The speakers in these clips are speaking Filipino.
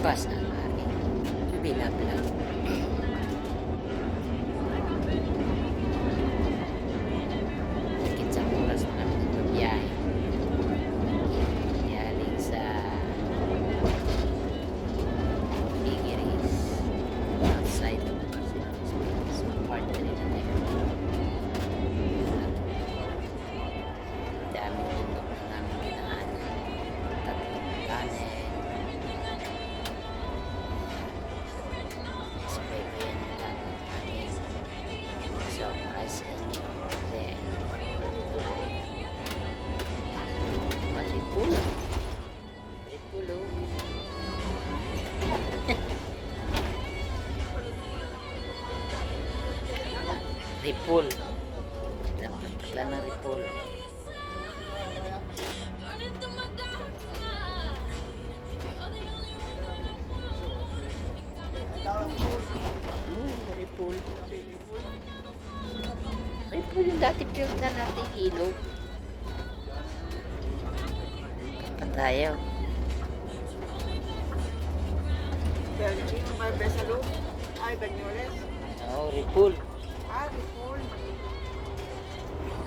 Bas ang aking binablog. Higit sa oras na kami nagbabiyahe. Galing sa Figueres, outside of Barcelona, Spain. So, part 3 na tayo. Daming bundok na namin dinaanan. Tatlong tunnel. Subaybayan na lang namin. Surprise sa inyo. Kasi Ripul. Ripul, oh. Ripul. Dapat pala ng Ripul. Ripul. Ripul yung dati pinagdan natin ilog. Pa tayo. Belgium, may Besalú, ay Banyoles. Oo, Ripul. Ah, Ripol.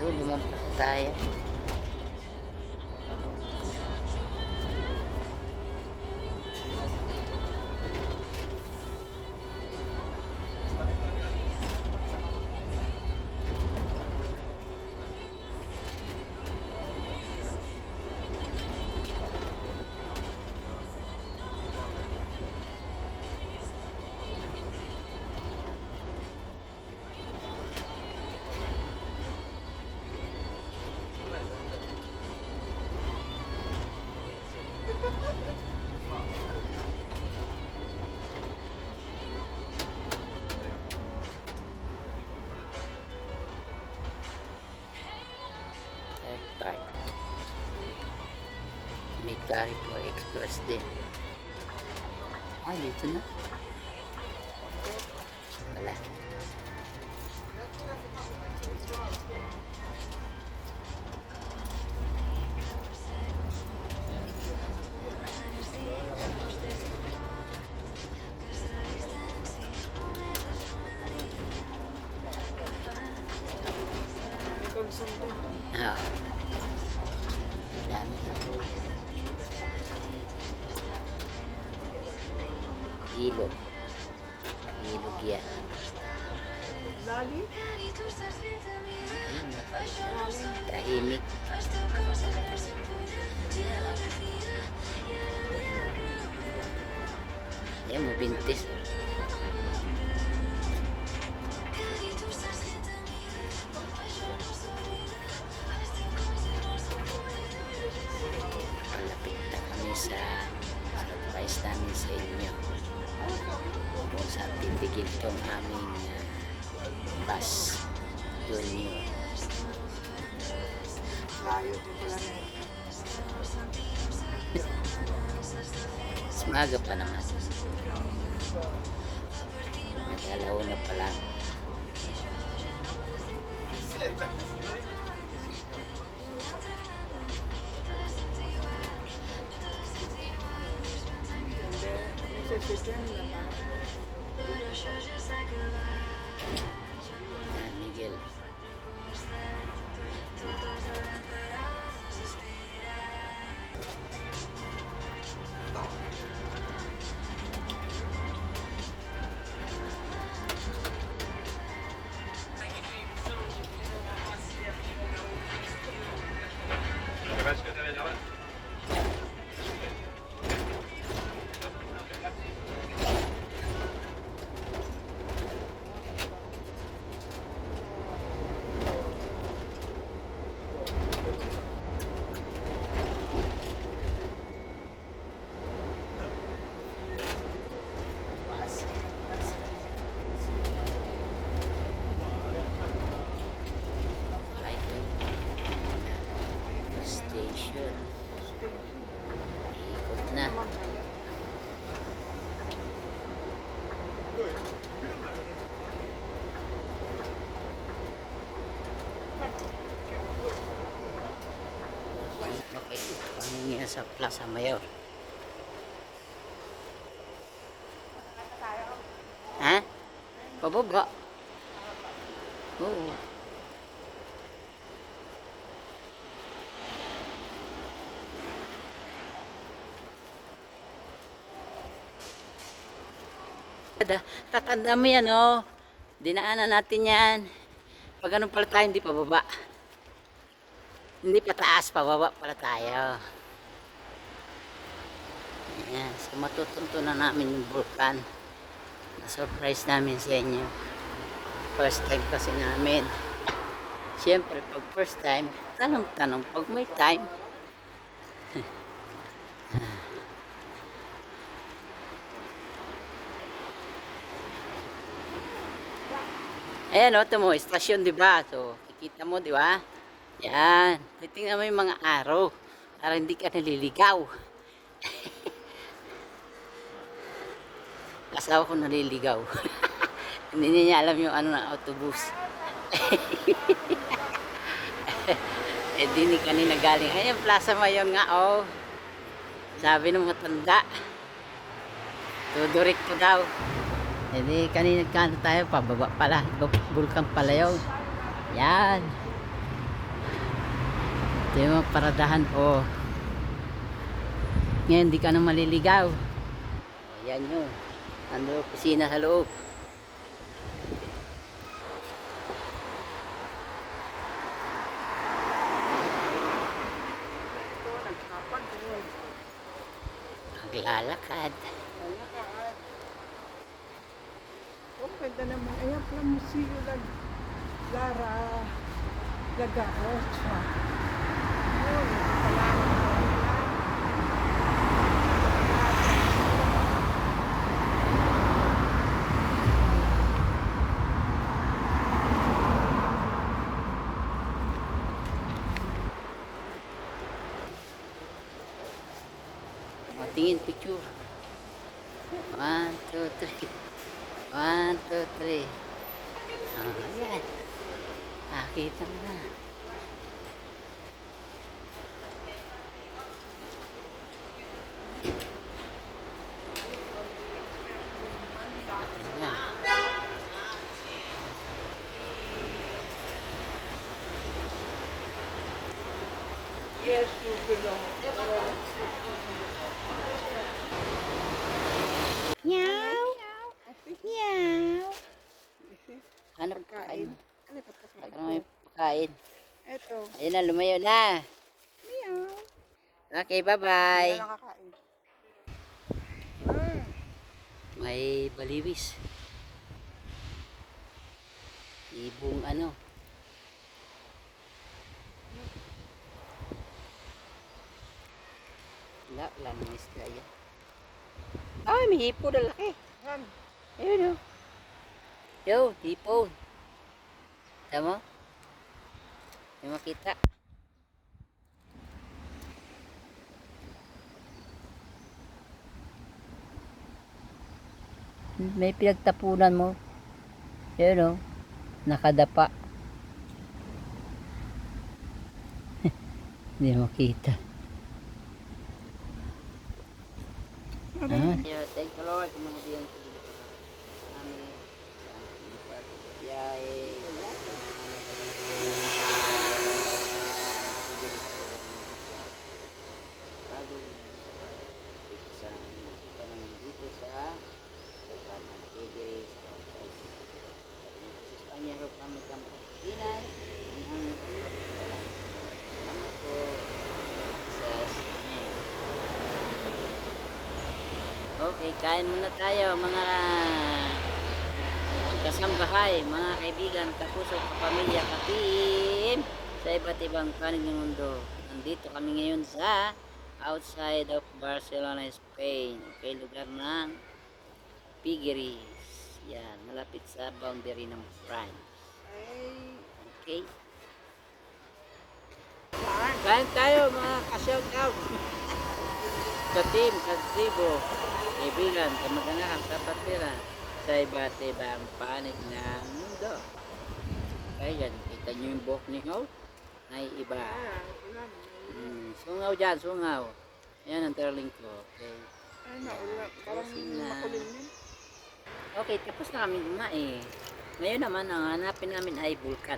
Doon, lumampas tayo. Park. May Carrefour Express din. Ay, dito na. Wala. Consumo. Ah. Dami. Ilog. Ilog yan. Lali? Tahimik. Yan, mabintis. Malapit na kami sa surprise namin sa inyo. Kung saan titigil tong aming bus. Yun yun. Layo po pala na yun. Mas maaga pa naman. Nag-alaw na pa lang. Hindi, necessitan naman. Yan, Miguel. Station. Ikot na. Okay, pahingi na sa Plaza Mayor. Pababa. Oo. Tatanda mo yan, oh. Dinaanan natin yan. Pag ganun pala tayo, hindi pababa. Hindi pataas, pababa pala tayo. Ayan, so matutunto na namin yung vulkan. Na-surprise namin sa inyo. First time kasi namin. Siyempre, pag first time, tanong-tanong pag may time. Ayan, o, ito mo, estasyon, di ba? So, kikita mo, di ba? Yan. Titingnan mo yung mga araw para hindi ka naliligaw. Asawa ko naliligaw. Hindi niya alam yung ano na autobus. Eh di ni kanina galing. Ayun, Plaza Mayon nga, oh. Sabi ng matanda. Tudurik ko daw. Eh di kanina kanto tayo, pababa pala. Bulkan pala yun. Yan. Ito yung mga paradahan, oh. Ngayon, di ka na maliligaw. Ayan yun. Ando, kusina sa loob. Maglalakad. Oh, ganda naman. Ayan pala museo Lara Lagarocha. Oh, Tingin picture. 1, 2, 3. 1, 2, 3. Ayan. Nakita mo na. yes, you belong. Meow. Meow. Ano Pagkain. pagkain? Ano ito? Ano may pagkain? Ito. Ayun na, lumayo na. Meow. Okay, bye-bye. Ano nakakain? May baliwis. Ibong ano. Wala ng isda yan. Ay, may hipo na laki. Han. Ayun o. Yo, hipon. Tama mo? May makita. May pinagtapunan mo. Ayun o. Nakadapa. Hindi makita. Thank you Lord. Kumahabihan ko dito. Amin. Yay. Dito sa Panyarap kami kampinan. Salamat po. Okay, kain muna tayo mga kasambahay, mga kaibigan, kapuso, kapamilya, ka-team sa iba't ibang panig ng mundo. Nandito kami ngayon sa outside of Barcelona, Spain. Okay, lugar ng Figueres. Yan, malapit sa boundary ng France. Okay. Kain tayo mga ka-shout out. Ka-team, ka-tribo, kaibigan, kamag-anak, kapatira sa iba't ibang panig ng mundo. Ayan, kita nyo yung buhok ni Ho? Ay iba. Sungaw dyan, sungaw. Ayan ang darling ko. Okay. Ay, naulan. Parang Closing na. makulimlim. Okay, tapos na kami kumain. Ngayon naman, ang hanapin namin ay vulkan.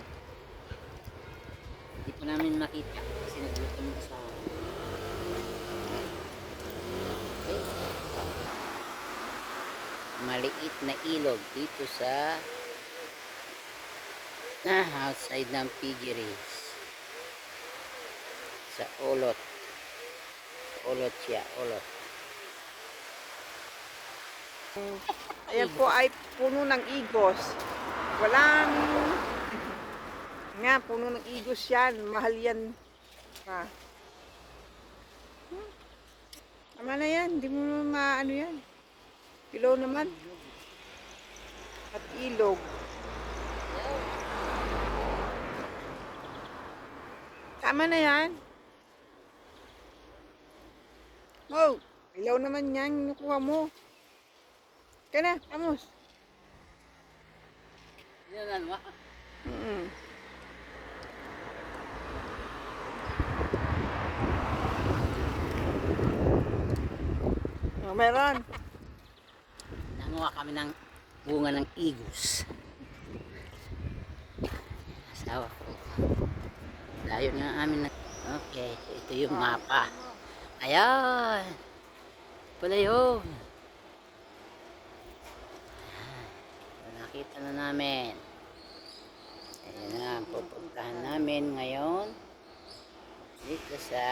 Hindi pa namin makita kasi nagluto ng asawa. Okay. Maliit na ilog dito sa outside ng piggeries. Sa Olot. Olot siya, Olot. Ayan po ay puno ng igos. Walang... Nga, puno ng igos yan. Mahal yan. Ah. Tama na yan. Hindi mo naman maano yan. Pilaw naman. At ilog. Tama na yan. Oh, ilaw naman yan. Nakuha mo. Kaya na, Amos. Yan ano ba? Oh, meron. Nanguha kami ng bunga ng igos. Asawa ko. Layo na amin na. Okay, ito yung mapa. Ayan. Pala yun. Nakita na namin. Ayan na, pupuntahan namin ngayon. Dito sa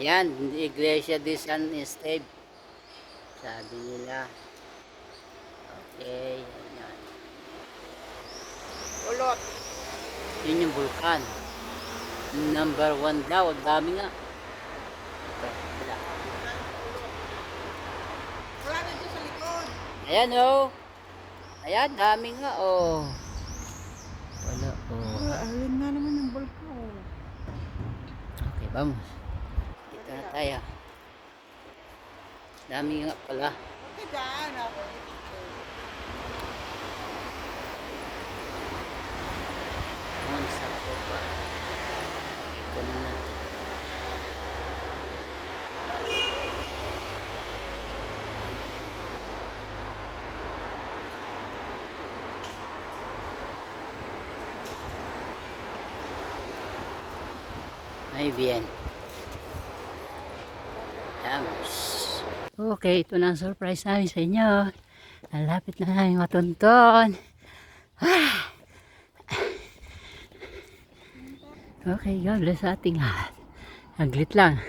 ayan, Iglesia de San Esteban. Sabi nila. Okay, ayan. Ulot. Yun yung vulkan. Number 1 daw. Ang dami nga. Ito, wala. Wala na dito sa likod. Ayan oh. Ayan, dami nga oh. Wala oh. Alin nga naman ang bulko. Okay, vamos. Dito na tayo. Dami nga pala. Okay, dyan. Ako. Ayan sa pa. Ito na natin. Muy bien. Vamos. Okay, ito na ang surprise namin sa inyo. Nalapit na namin matunton. Okay, God bless sa ating lahat. Aglit lang.